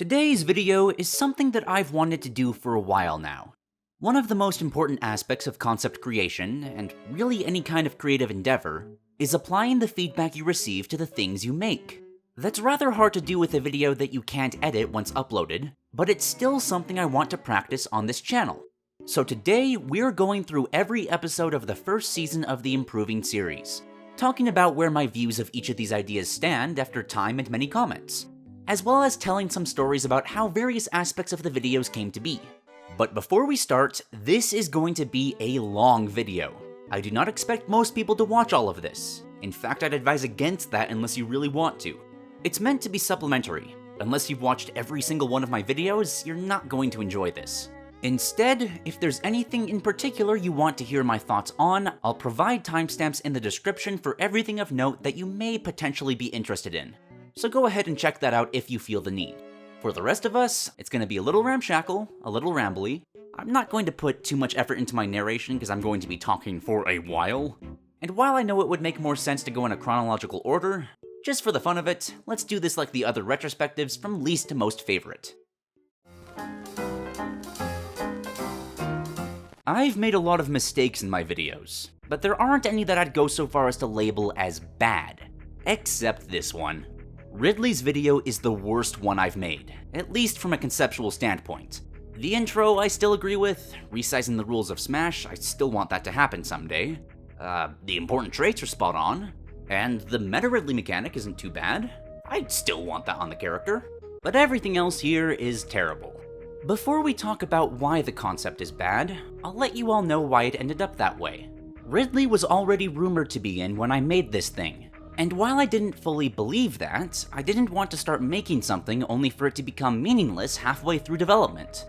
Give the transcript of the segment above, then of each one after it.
Today's video is something that I've wanted to do for a while now. One of the most important aspects of concept creation, and really any kind of creative endeavor, is applying the feedback you receive to the things you make. That's rather hard to do with a video that you can't edit once uploaded, but it's still something I want to practice on this channel. So today, we're going through every episode of the first season of the Improving series, talking about where my views of each of these ideas stand after time and many comments, as well as telling some stories about how various aspects of the videos came to be. But before we start, this is going to be a long video. I do not expect most people to watch all of this. In fact, I'd advise against that unless you really want to. It's meant to be supplementary. Unless you've watched every single one of my videos, you're not going to enjoy this. Instead, if there's anything in particular you want to hear my thoughts on, I'll provide timestamps in the description for everything of note that you may potentially be interested in. So go ahead and check that out if you feel the need. For the rest of us, it's going to be a little ramshackle, a little rambly. I'm not going to put too much effort into my narration because I'm going to be talking for a while. And while I know it would make more sense to go in a chronological order, just for the fun of it, let's do this like the other retrospectives from least to most favorite. I've made a lot of mistakes in my videos, but there aren't any that I'd go so far as to label as bad. Except this one. Ridley's video is the worst one I've made, at least from a conceptual standpoint. The intro I still agree with, resizing the rules of Smash, I still want that to happen someday. The important traits are spot on, and the meta Ridley mechanic isn't too bad. I'd still want that on the character. But everything else here is terrible. Before we talk about why the concept is bad, I'll let you all know why it ended up that way. Ridley was already rumored to be in when I made this thing, and while I didn't fully believe that, I didn't want to start making something only for it to become meaningless halfway through development.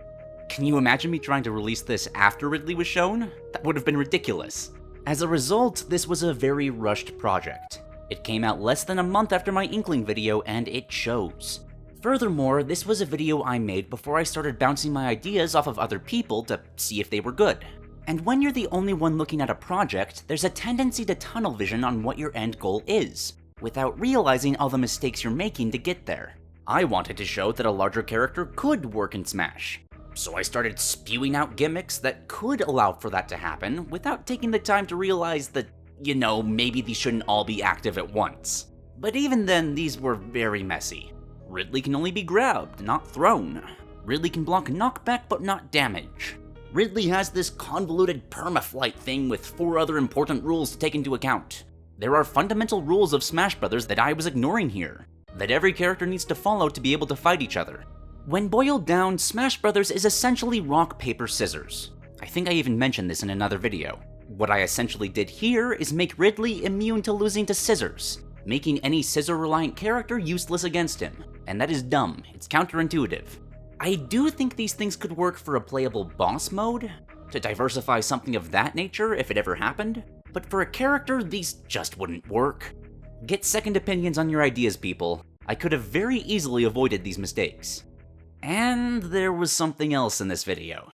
Can you imagine me trying to release this after Ridley was shown? That would have been ridiculous. As a result, this was a very rushed project. It came out less than a month after my Inkling video, and it shows. Furthermore, this was a video I made before I started bouncing my ideas off of other people to see if they were good. And when you're the only one looking at a project, there's a tendency to tunnel vision on what your end goal is, without realizing all the mistakes you're making to get there. I wanted to show that a larger character could work in Smash, so I started spewing out gimmicks that could allow for that to happen without taking the time to realize that, maybe these shouldn't all be active at once. But even then, these were very messy. Ridley can only be grabbed, not thrown. Ridley can block knockback, but not damage. Ridley has this convoluted permaflight thing with 4 other important rules to take into account. There are fundamental rules of Smash Bros. That I was ignoring here, that every character needs to follow to be able to fight each other. When boiled down, Smash Bros. Is essentially rock, paper, scissors. I think I even mentioned this in another video. What I essentially did here is make Ridley immune to losing to scissors, making any scissor-reliant character useless against him. And that is dumb, it's counterintuitive. I do think these things could work for a playable boss mode, to diversify something of that nature if it ever happened, but for a character, these just wouldn't work. Get second opinions on your ideas, people. I could have very easily avoided these mistakes. And there was something else in this video.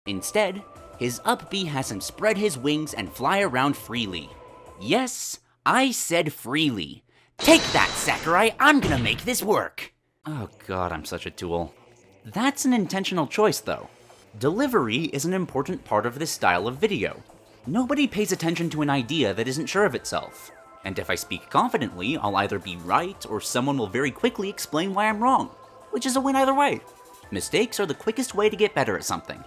Instead, his up B has him spread his wings and fly around freely. Yes, I said freely. Take that, Sakurai, I'm gonna make this work! Oh god, I'm such a tool. That's an intentional choice, though. Delivery is an important part of this style of video. Nobody pays attention to an idea that isn't sure of itself. And if I speak confidently, I'll either be right, or someone will very quickly explain why I'm wrong, which is a win either way. Mistakes are the quickest way to get better at something.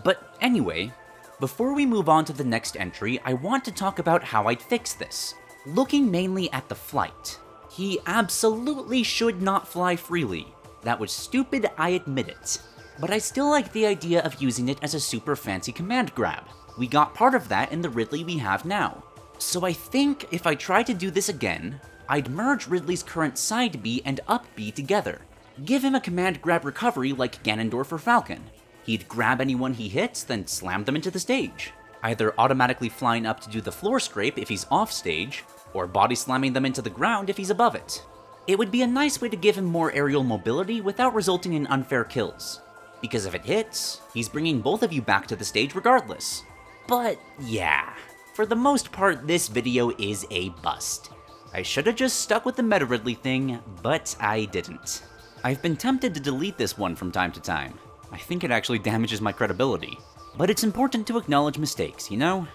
But anyway, before we move on to the next entry, I want to talk about how I'd fix this. Looking mainly at the flight. He absolutely should not fly freely. That was stupid, I admit it. But I still like the idea of using it as a super fancy command grab. We got part of that in the Ridley we have now. So I think if I try to do this again, I'd merge Ridley's current side B and up B together. Give him a command grab recovery like Ganondorf or Falcon. He'd grab anyone he hits, then slam them into the stage. Either automatically flying up to do the floor scrape if he's off stage, or body slamming them into the ground if he's above it. It would be a nice way to give him more aerial mobility without resulting in unfair kills. Because if it hits, he's bringing both of you back to the stage regardless. But yeah, for the most part, this video is a bust. I should have just stuck with the meta Ridley thing, but I didn't. I've been tempted to delete this one from time to time. I think it actually damages my credibility. But it's important to acknowledge mistakes, you know?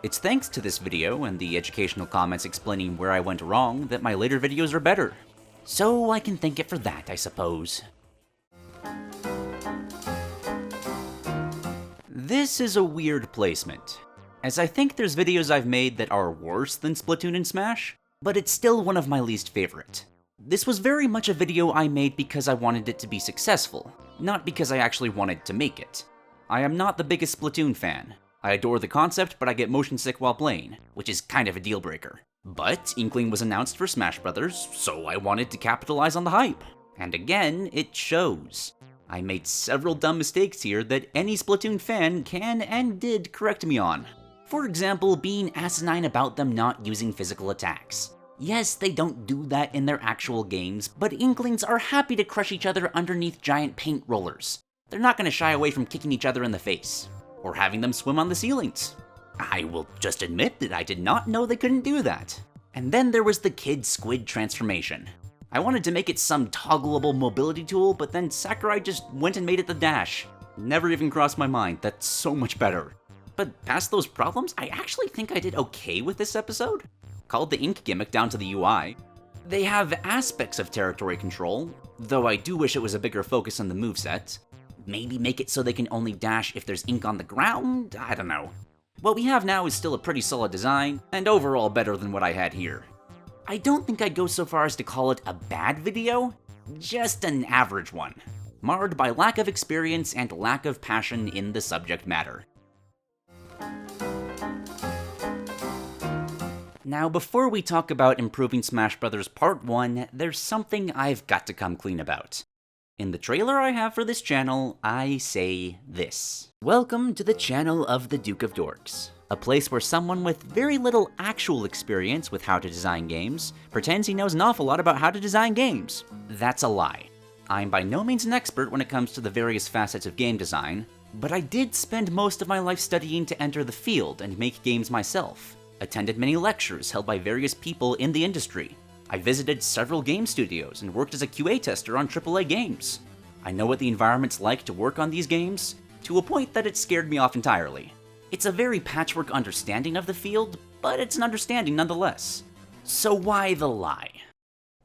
It's thanks to this video and the educational comments explaining where I went wrong that my later videos are better. So I can thank it for that, I suppose. This is a weird placement, as I think there's videos I've made that are worse than Splatoon and Smash, but it's still one of my least favorite. This was very much a video I made because I wanted it to be successful, not because I actually wanted to make it. I am not the biggest Splatoon fan. I adore the concept, but I get motion sick while playing, which is kind of a deal breaker. But Inkling was announced for Smash Brothers, so I wanted to capitalize on the hype. And again, it shows. I made several dumb mistakes here that any Splatoon fan can and did correct me on. For example, being asinine about them not using physical attacks. Yes, they don't do that in their actual games, but Inklings are happy to crush each other underneath giant paint rollers. They're not going to shy away from kicking each other in the face, or having them swim on the ceilings. I will just admit that I did not know they couldn't do that. And then there was the Kid Squid transformation. I wanted to make it some toggleable mobility tool, but then Sakurai just went and made it the dash. Never even crossed my mind, that's so much better. But past those problems, I actually think I did okay with this episode. Called the ink gimmick down to the UI. They have aspects of territory control, though I do wish it was a bigger focus on the moveset. Maybe make it so they can only dash if there's ink on the ground? I don't know. What we have now is still a pretty solid design, and overall better than what I had here. I don't think I'd go so far as to call it a bad video, just an average one, marred by lack of experience and lack of passion in the subject matter. Now, before we talk about improving Smash Bros. Part 1, there's something I've got to come clean about. In the trailer I have for this channel, I say this. Welcome to the channel of the Duke of Dorks. A place where someone with very little actual experience with how to design games pretends he knows an awful lot about how to design games. That's a lie. I'm by no means an expert when it comes to the various facets of game design, but I did spend most of my life studying to enter the field and make games myself. Attended many lectures held by various people in the industry. I visited several game studios and worked as a QA tester on AAA games. I know what the environment's like to work on these games, to a point that it scared me off entirely. It's a very patchwork understanding of the field, but it's an understanding nonetheless. So why the lie?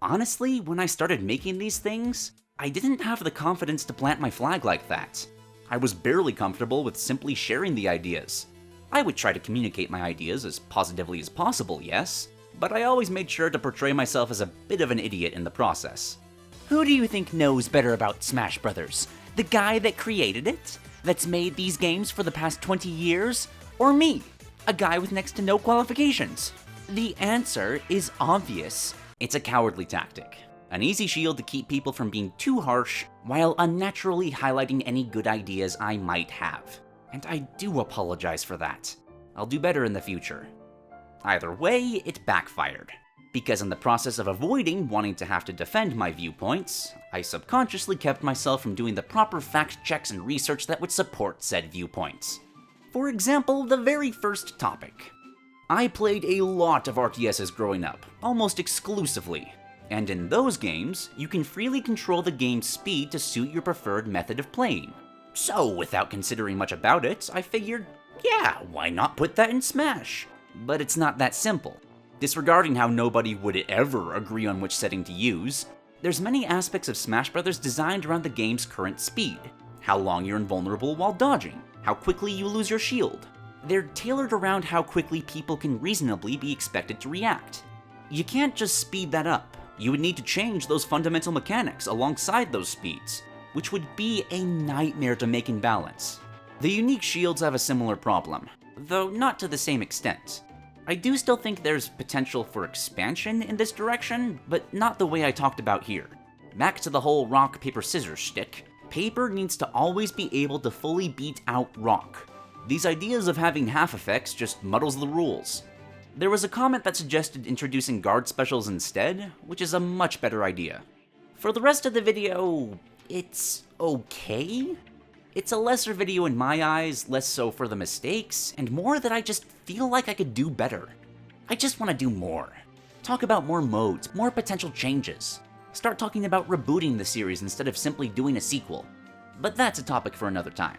Honestly, when I started making these things, I didn't have the confidence to plant my flag like that. I was barely comfortable with simply sharing the ideas. I would try to communicate my ideas as positively as possible, yes, but I always made sure to portray myself as a bit of an idiot in the process. Who do you think knows better about Smash Brothers? The guy that created it? That's made these games for the past 20 years? Or me, a guy with next to no qualifications? The answer is obvious. It's a cowardly tactic. An easy shield to keep people from being too harsh, while unnaturally highlighting any good ideas I might have. And I do apologize for that. I'll do better in the future. Either way, it backfired. Because in the process of avoiding wanting to have to defend my viewpoints, I subconsciously kept myself from doing the proper fact checks and research that would support said viewpoints. For example, the very first topic. I played a lot of RTSs growing up, almost exclusively. And in those games, you can freely control the game's speed to suit your preferred method of playing. So, without considering much about it, I figured, yeah, why not put that in Smash? But it's not that simple. Disregarding how nobody would ever agree on which setting to use, there's many aspects of Smash Bros. Designed around the game's current speed. How long you're invulnerable while dodging, how quickly you lose your shield. They're tailored around how quickly people can reasonably be expected to react. You can't just speed that up. You would need to change those fundamental mechanics alongside those speeds, which would be a nightmare to make in balance. The unique shields have a similar problem, though not to the same extent. I do still think there's potential for expansion in this direction, but not the way I talked about here. Back to the whole rock, paper, scissors shtick, paper needs to always be able to fully beat out rock. These ideas of having half effects just muddles the rules. There was a comment that suggested introducing guard specials instead, which is a much better idea. For the rest of the video, it's okay? It's a lesser video in my eyes, less so for the mistakes, and more that I just feel like I could do better. I just want to do more. Talk about more modes, more potential changes. Start talking about rebooting the series instead of simply doing a sequel. But that's a topic for another time.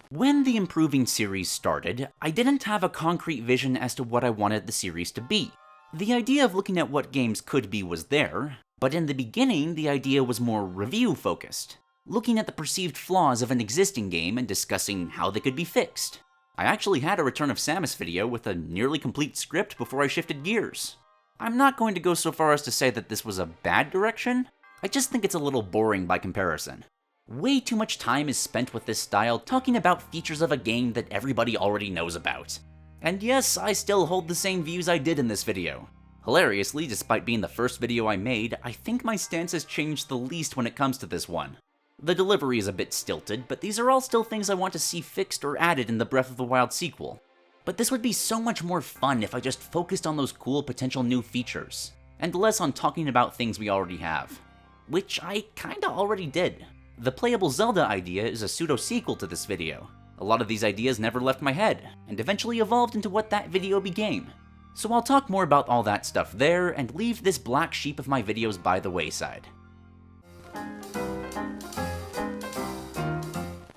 When the improving series started, I didn't have a concrete vision as to what I wanted the series to be. The idea of looking at what games could be was there, but in the beginning the idea was more review-focused, looking at the perceived flaws of an existing game and discussing how they could be fixed. I actually had a Return of Samus video with a nearly complete script before I shifted gears. I'm not going to go so far as to say that this was a bad direction, I just think it's a little boring by comparison. Way too much time is spent with this style talking about features of a game that everybody already knows about. And yes, I still hold the same views I did in this video. Hilariously, despite being the first video I made, I think my stance has changed the least when it comes to this one. The delivery is a bit stilted, but these are all still things I want to see fixed or added in the Breath of the Wild sequel. But this would be so much more fun if I just focused on those cool potential new features, and less on talking about things we already have. Which I kinda already did. The playable Zelda idea is a pseudo-sequel to this video. A lot of these ideas never left my head, and eventually evolved into what that video became. So I'll talk more about all that stuff there, and leave this black sheep of my videos by the wayside.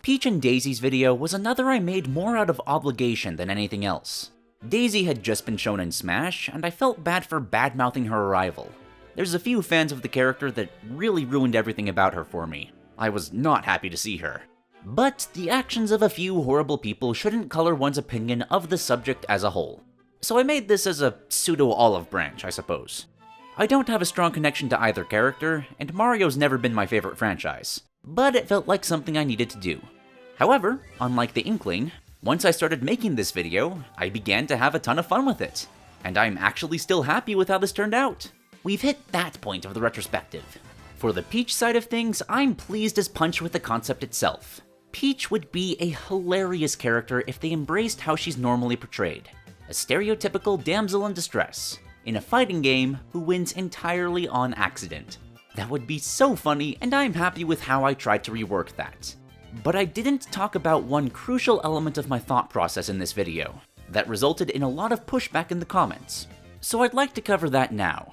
Peach and Daisy's video was another I made more out of obligation than anything else. Daisy had just been shown in Smash, and I felt bad for bad-mouthing her arrival. There's a few fans of the character that really ruined everything about her for me. I was not happy to see her. But the actions of a few horrible people shouldn't color one's opinion of the subject as a whole. So I made this as a pseudo-olive branch, I suppose. I don't have a strong connection to either character, and Mario's never been my favorite franchise, but it felt like something I needed to do. However, unlike the Inkling, once I started making this video, I began to have a ton of fun with it, and I'm actually still happy with how this turned out. We've hit that point of the retrospective. For the Peach side of things, I'm pleased as punch with the concept itself. Peach would be a hilarious character if they embraced how she's normally portrayed. A stereotypical damsel in distress, in a fighting game who wins entirely on accident. That would be so funny, and I'm happy with how I tried to rework that. But I didn't talk about one crucial element of my thought process in this video, that resulted in a lot of pushback in the comments. So I'd like to cover that now.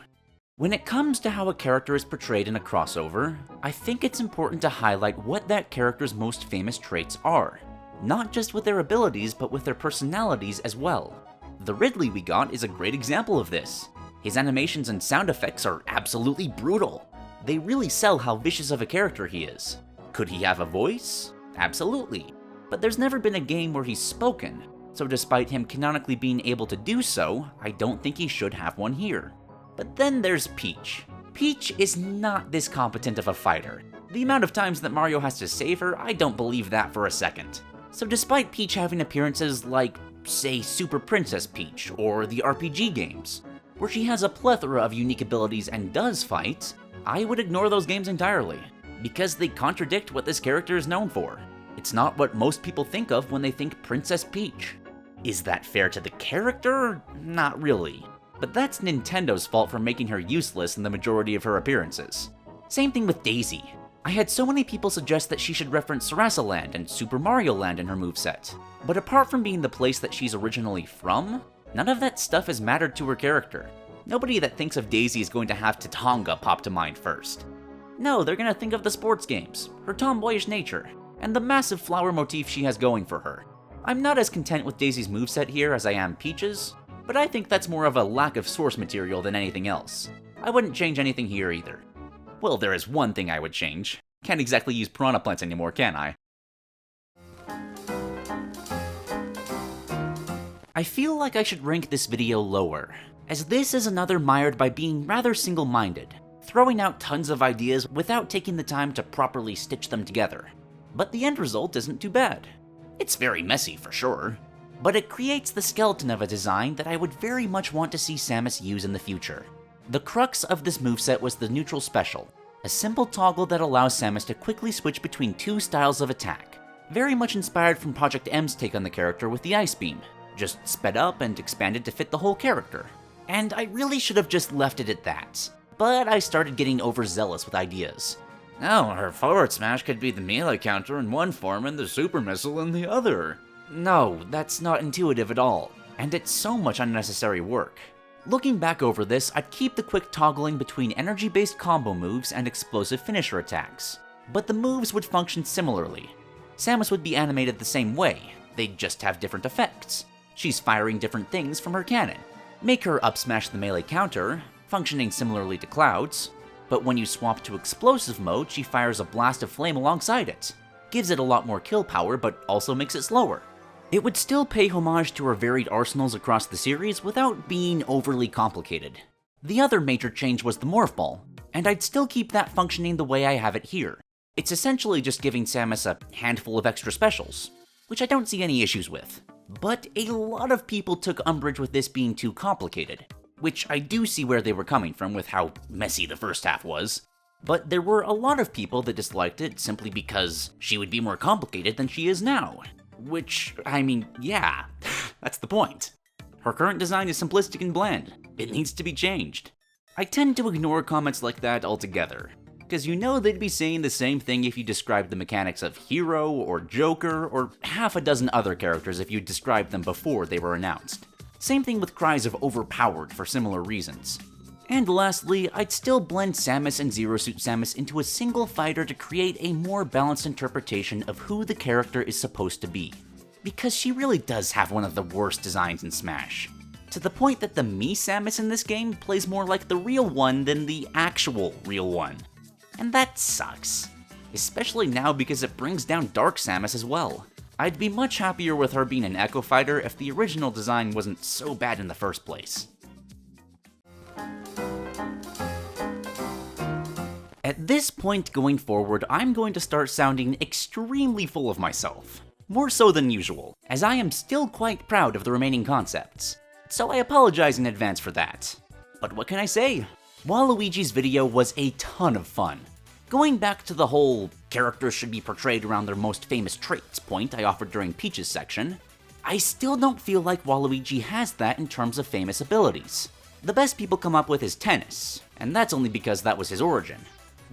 When it comes to how a character is portrayed in a crossover, I think it's important to highlight what that character's most famous traits are. Not just with their abilities, but with their personalities as well. The Ridley we got is a great example of this. His animations and sound effects are absolutely brutal. They really sell how vicious of a character he is. Could he have a voice? Absolutely. But there's never been a game where he's spoken, so despite him canonically being able to do so, I don't think he should have one here. But then there's Peach. Peach is not this competent of a fighter. The amount of times that Mario has to save her, I don't believe that for a second. So despite Peach having appearances like, say, Super Princess Peach, or the RPG games, where she has a plethora of unique abilities and does fight, I would ignore those games entirely, because they contradict what this character is known for. It's not what most people think of when they think Princess Peach. Is that fair to the character? Not really. But that's Nintendo's fault for making her useless in the majority of her appearances. Same thing with Daisy. I had so many people suggest that she should reference Sarasa Land and Super Mario Land in her moveset, but apart from being the place that she's originally from, none of that stuff has mattered to her character. Nobody that thinks of Daisy is going to have Tatonga pop to mind first. No, they're gonna think of the sports games, her tomboyish nature, and the massive flower motif she has going for her. I'm not as content with Daisy's moveset here as I am Peach's, but I think that's more of a lack of source material than anything else. I wouldn't change anything here either. Well, there is one thing I would change. Can't exactly use piranha plants anymore, can I? I feel like I should rank this video lower, as this is another mired by being rather single-minded, throwing out tons of ideas without taking the time to properly stitch them together. But the end result isn't too bad. It's very messy for sure, but it creates the skeleton of a design that I would very much want to see Samus use in the future. The crux of this moveset was the neutral special, a simple toggle that allows Samus to quickly switch between two styles of attack, very much inspired from Project M's take on the character with the Ice Beam, just sped up and expanded to fit the whole character. And I really should have just left it at that, but I started getting overzealous with ideas. Oh, her forward smash could be the melee counter in one form and the super missile in the other. No, that's not intuitive at all, and it's so much unnecessary work. Looking back over this, I'd keep the quick toggling between energy-based combo moves and explosive finisher attacks, but the moves would function similarly. Samus would be animated the same way, they'd just have different effects. She's firing different things from her cannon. Make her up smash the melee counter, functioning similarly to Cloud's, but when you swap to explosive mode, she fires a blast of flame alongside it. Gives it a lot more kill power, but also makes it slower. It would still pay homage to her varied arsenals across the series without being overly complicated. The other major change was the Morph Ball, and I'd still keep that functioning the way I have it here. It's essentially just giving Samus a handful of extra specials, which I don't see any issues with. But a lot of people took umbrage with this being too complicated, which I do see where they were coming from with how messy the first half was. But there were a lot of people that disliked it simply because she would be more complicated than she is now. Which, I mean, yeah, that's the point. Her current design is simplistic and bland. It needs to be changed. I tend to ignore comments like that altogether, because you know they'd be saying the same thing if you described the mechanics of Hero or Joker or half a dozen other characters if you described them before they were announced. Same thing with cries of overpowered for similar reasons. And lastly, I'd still blend Samus and Zero Suit Samus into a single fighter to create a more balanced interpretation of who the character is supposed to be. Because she really does have one of the worst designs in Smash. To the point that the me Samus in this game plays more like the real one than the actual real one. And that sucks. Especially now because it brings down Dark Samus as well. I'd be much happier with her being an Echo Fighter if the original design wasn't so bad in the first place. At this point going forward, I'm going to start sounding extremely full of myself. More so than usual, as I am still quite proud of the remaining concepts. So I apologize in advance for that. But what can I say? Waluigi's video was a ton of fun. Going back to the whole characters should be portrayed around their most famous traits point I offered during Peach's section, I still don't feel like Waluigi has that in terms of famous abilities. The best people come up with is tennis, and that's only because that was his origin.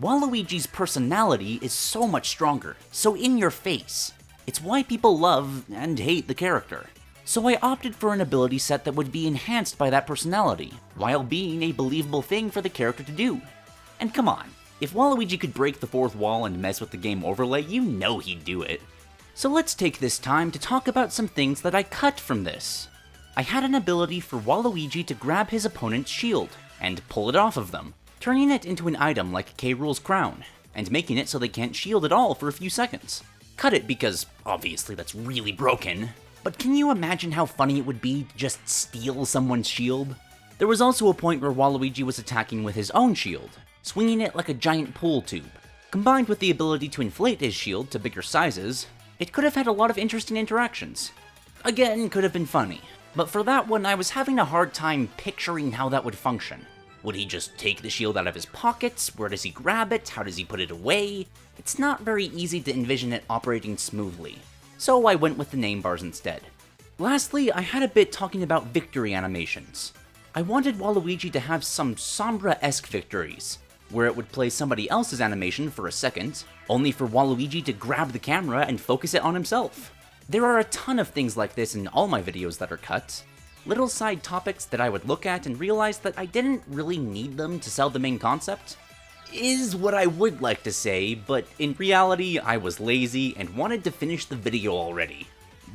Waluigi's personality is so much stronger, so in your face. It's why people love and hate the character. So I opted for an ability set that would be enhanced by that personality, while being a believable thing for the character to do. And come on, if Waluigi could break the fourth wall and mess with the game overlay, you know he'd do it. So let's take this time to talk about some things that I cut from this. I had an ability for Waluigi to grab his opponent's shield, and pull it off of them, turning it into an item like K. Rool's crown, and making it so they can't shield at all for a few seconds. Cut it because, obviously, that's really broken, but can you imagine how funny it would be to just steal someone's shield? There was also a point where Waluigi was attacking with his own shield, swinging it like a giant pool tube. Combined with the ability to inflate his shield to bigger sizes, it could have had a lot of interesting interactions. Again, could have been funny, but for that one I was having a hard time picturing how that would function. Would he just take the shield out of his pockets? Where does he grab it? How does he put it away? It's not very easy to envision it operating smoothly, so I went with the name bars instead. Lastly, I had a bit talking about victory animations. I wanted Waluigi to have some Sombra-esque victories, where it would play somebody else's animation for a second, only for Waluigi to grab the camera and focus it on himself. There are a ton of things like this in all my videos that are cut. Little side topics that I would look at and realize that I didn't really need them to sell the main concept, is what I would like to say, but in reality I was lazy and wanted to finish the video already.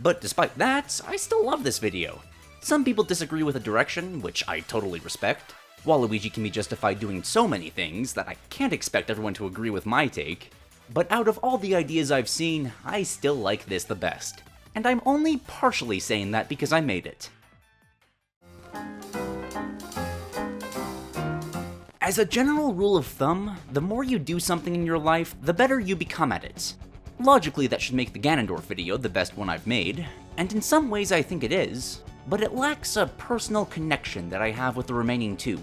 But despite that, I still love this video. Some people disagree with the direction, which I totally respect. Waluigi can be justified doing so many things that I can't expect everyone to agree with my take. But out of all the ideas I've seen, I still like this the best. And I'm only partially saying that because I made it. As a general rule of thumb, the more you do something in your life, the better you become at it. Logically, that should make the Ganondorf video the best one I've made, and in some ways I think it is, but it lacks a personal connection that I have with the remaining two.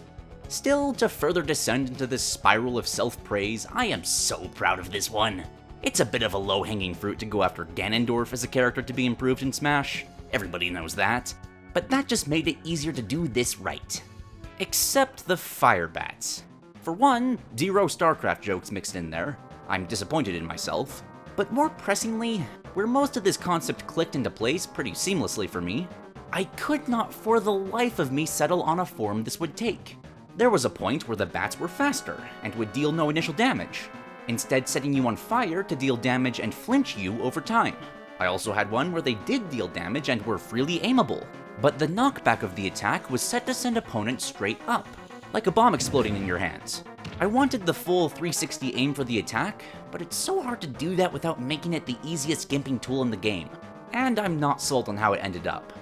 Still, to further descend into this spiral of self-praise, I am so proud of this one. It's a bit of a low-hanging fruit to go after Ganondorf as a character to be improved in Smash, everybody knows that, but that just made it easier to do this right. Except the Fire Bats. For one, 0 StarCraft jokes mixed in there. I'm disappointed in myself. But more pressingly, where most of this concept clicked into place pretty seamlessly for me, I could not for the life of me settle on a form this would take. There was a point where the bats were faster and would deal no initial damage, instead setting you on fire to deal damage and flinch you over time. I also had one where they did deal damage and were freely aimable, but the knockback of the attack was set to send opponents straight up, like a bomb exploding in your hands. I wanted the full 360 aim for the attack, but it's so hard to do that without making it the easiest gimping tool in the game, and I'm not sold on how it ended up.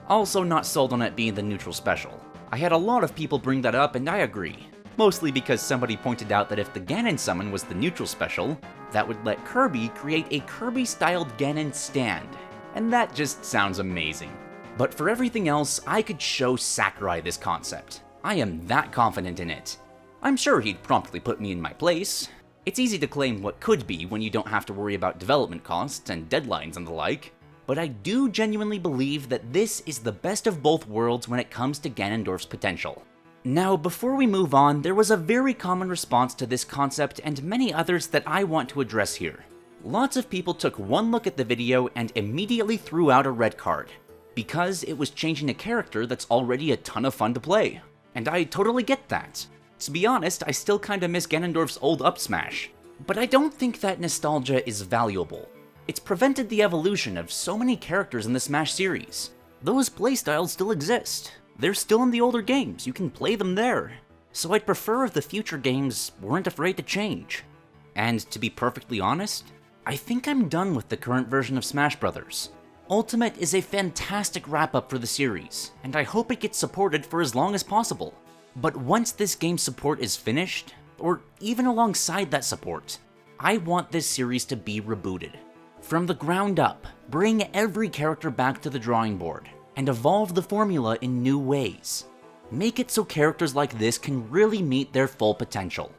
Also not sold on it being the neutral special. I had a lot of people bring that up and I agree, mostly because somebody pointed out that if the Ganon summon was the neutral special, that would let Kirby create a Kirby-styled Ganon stand, and that just sounds amazing. But for everything else, I could show Sakurai this concept. I am that confident in it. I'm sure he'd promptly put me in my place. It's easy to claim what could be when you don't have to worry about development costs and deadlines and the like, but I do genuinely believe that this is the best of both worlds when it comes to Ganondorf's potential. Now, before we move on, there was a very common response to this concept and many others that I want to address here. Lots of people took one look at the video and immediately threw out a red card, because it was changing a character that's already a ton of fun to play. And I totally get that. To be honest, I still kinda miss Ganondorf's old up smash, but I don't think that nostalgia is valuable. It's prevented the evolution of so many characters in the Smash series. Those playstyles still exist. They're still in the older games, you can play them there. So I'd prefer if the future games weren't afraid to change. And to be perfectly honest, I think I'm done with the current version of Smash Bros. Ultimate is a fantastic wrap-up for the series, and I hope it gets supported for as long as possible. But once this game's support is finished, or even alongside that support, I want this series to be rebooted. From the ground up, bring every character back to the drawing board, and evolve the formula in new ways. Make it so characters like this can really meet their full potential.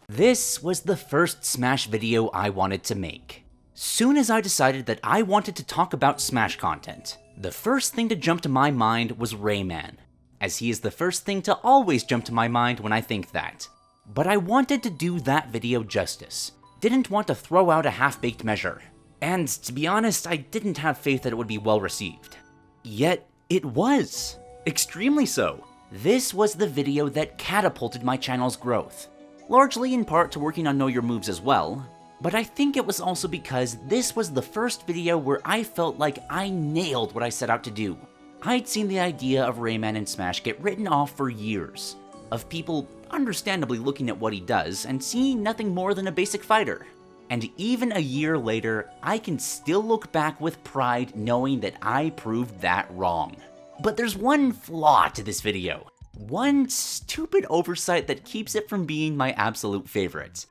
This was the first Smash video I wanted to make. Soon as I decided that I wanted to talk about Smash content, the first thing to jump to my mind was Rayman, as he is the first thing to always jump to my mind when I think that. But I wanted to do that video justice. Didn't want to throw out a half-baked measure. And to be honest, I didn't have faith that it would be well received. Yet, it was. Extremely so. This was the video that catapulted my channel's growth. Largely in part to working on Know Your Moves as well, but I think it was also because this was the first video where I felt like I nailed what I set out to do. I'd seen the idea of Rayman in Smash get written off for years, of people understandably looking at what he does and seeing nothing more than a basic fighter. And even a year later, I can still look back with pride knowing that I proved that wrong. But there's one flaw to this video. One stupid oversight that keeps it from being my absolute favorite.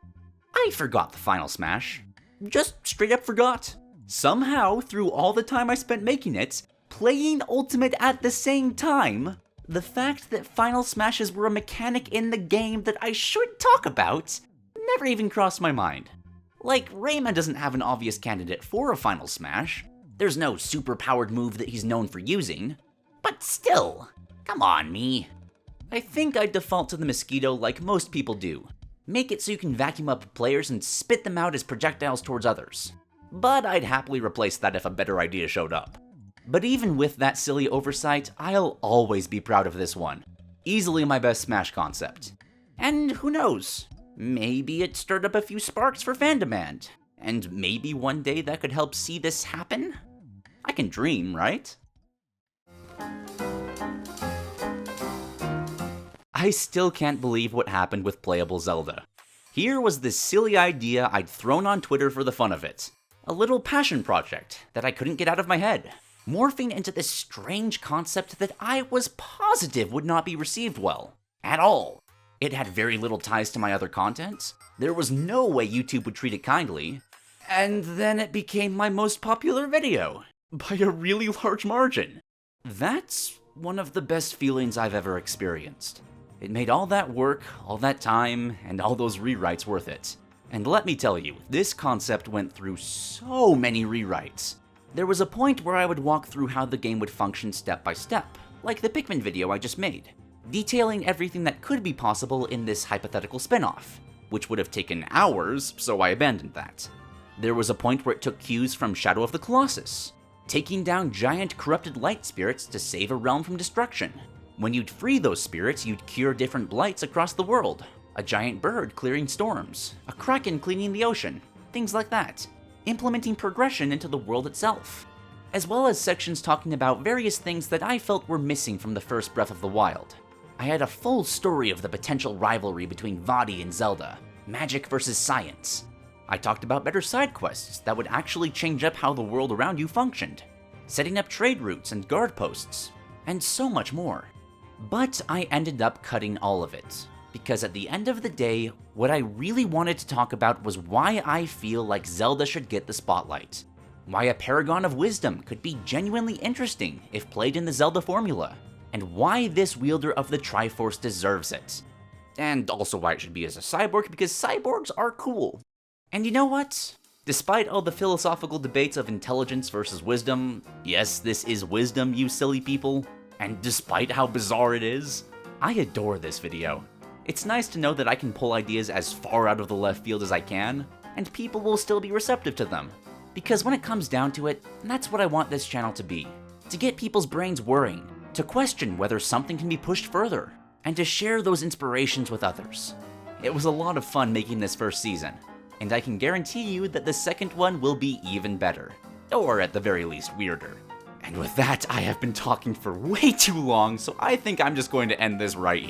I forgot the final Smash. Just straight up forgot. Somehow, through all the time I spent making it, playing Ultimate at the same time, the fact that final Smashes were a mechanic in the game that I should talk about never even crossed my mind. Like, Rayman doesn't have an obvious candidate for a final Smash. There's no super-powered move that he's known for using. But still, come on, me. I think I'd default to the mosquito like most people do. Make it so you can vacuum up players and spit them out as projectiles towards others. But I'd happily replace that if a better idea showed up. But even with that silly oversight, I'll always be proud of this one. Easily my best Smash concept. And who knows? Maybe it stirred up a few sparks for fan demand. And maybe one day that could help see this happen? I can dream, right? I still can't believe what happened with Playable Zelda. Here was this silly idea I'd thrown on Twitter for the fun of it. A little passion project that I couldn't get out of my head, morphing into this strange concept that I was positive would not be received well. At all. It had very little ties to my other content. There was no way YouTube would treat it kindly. And then it became my most popular video. By a really large margin. That's one of the best feelings I've ever experienced. It made all that work, all that time, and all those rewrites worth it. And let me tell you, this concept went through so many rewrites. There was a point where I would walk through how the game would function step by step, like the Pikmin video I just made, detailing everything that could be possible in this hypothetical spin-off, which would have taken hours, so I abandoned that. There was a point where it took cues from Shadow of the Colossus, taking down giant corrupted light spirits to save a realm from destruction. When you'd free those spirits, you'd cure different blights across the world. A giant bird clearing storms, a kraken cleaning the ocean, things like that. Implementing progression into the world itself. As well as sections talking about various things that I felt were missing from the first Breath of the Wild. I had a full story of the potential rivalry between Vaati and Zelda, magic versus science. I talked about better side quests that would actually change up how the world around you functioned, setting up trade routes and guard posts, and so much more. But I ended up cutting all of it, because at the end of the day, what I really wanted to talk about was why I feel like Zelda should get the spotlight. Why a Paragon of Wisdom could be genuinely interesting if played in the Zelda formula, and why this wielder of the Triforce deserves it. And also why it should be as a cyborg, because cyborgs are cool. And you know what? Despite all the philosophical debates of intelligence versus wisdom, yes, this is wisdom, you silly people, and despite how bizarre it is, I adore this video. It's nice to know that I can pull ideas as far out of the left field as I can, and people will still be receptive to them. Because when it comes down to it, that's what I want this channel to be. To get people's brains whirring, to question whether something can be pushed further, and to share those inspirations with others. It was a lot of fun making this first season, and I can guarantee you that the second one will be even better. Or at the very least, weirder. And with that, I have been talking for way too long, so I think I'm just going to end this right here.